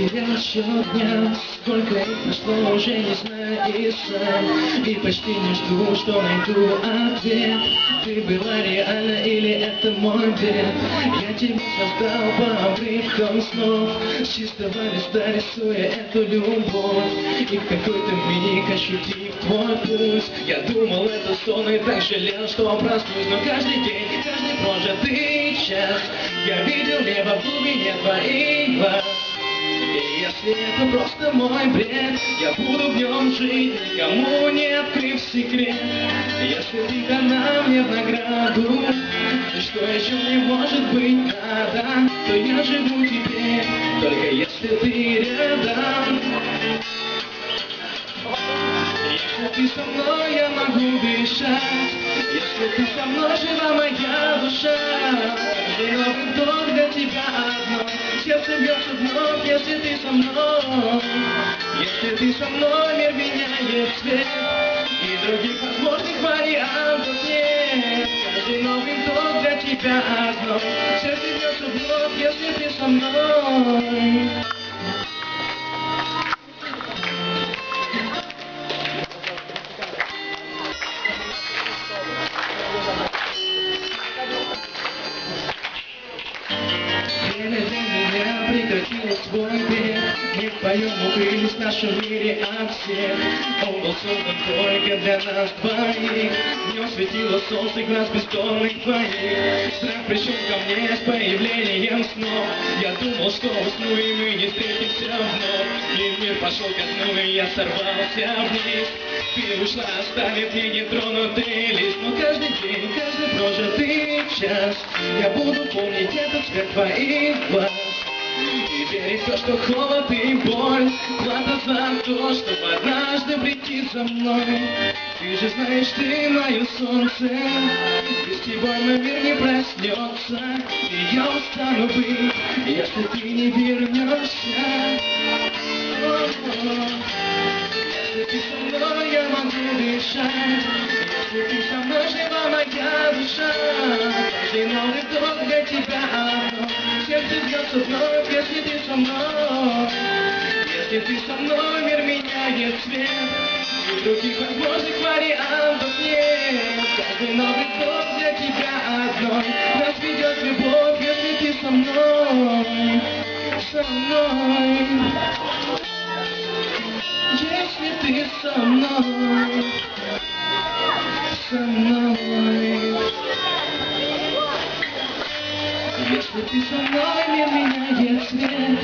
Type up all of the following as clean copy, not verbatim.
потерял счет дня, сколько их прошло, уже не знаю и сам. И почти не жду, что найду ответ. Ты была реальна или это мой бред? Я тебя создал по обрывкам снов, с чистого листа рисуя эту любовь. И в какой-то миг ощутив твой пульс, я думал, это сон, и так жалел, что проснусь. Но каждый день, каждый прожитый час я видел небо в глубине твоих глаз. И если это просто мой бред, я буду в нем жить, никому не открыв секрет. Если ты дана мне в награду, и что еще мне может быть надо, то я живу теперь, только если ты рядом. Если ты со мной, я могу дышать. Если ты со мной, жива моя душа. Каждый новый вдох для тебя одно. Сердце бьется вновь, если ты со мной. Если ты со мной, мир меняет цвет, и других возможных вариантов нет. Каждый новый вдох для тебя одно. Сердце бьется вновь, если ты со мной. Время для меня прекратило свой бег. Мы вдвоем укрылись в нашем мире от всех. Он был создан только для нас двоих. В нем светило солнце глаз бездонных твоих. Страх пришел ко мне с появлением снов. Я думал, что усну, и мы не встретимся вновь. И мир пошел ко дну, и я сорвался вниз. Ты ушла, оставив мне нетронутый лист. Но каждый день, каждый прожитый час я буду помнить этот цвет твоих глаз. И верить в то, что холод и боль плата за то, чтобы однажды прийти за мной. Ты же знаешь, ты мое солнце, без тебя мой мир не проснется. И я устану быть, если ты не вернешься. Если ты со мной, я могу дышать. Если ты со мной, жива моя душа. Каждый новый вдох для тебя одно. Сердце бьется вновь, если ты со мной. Если ты со мной, мир меняет цвет, и других возможных вариантов нет. Каждый новый вдох для тебя одной. Нас ведет любовь, если ты со мной. Со мной. Если ты со мной, со мной. Если ты со мной, мир меняет цвет,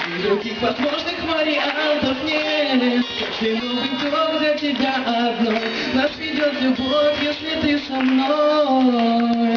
и других возможных вариантов нет. Каждый новый вдох для тебя одной. Нас ведет любовь, если ты со мной.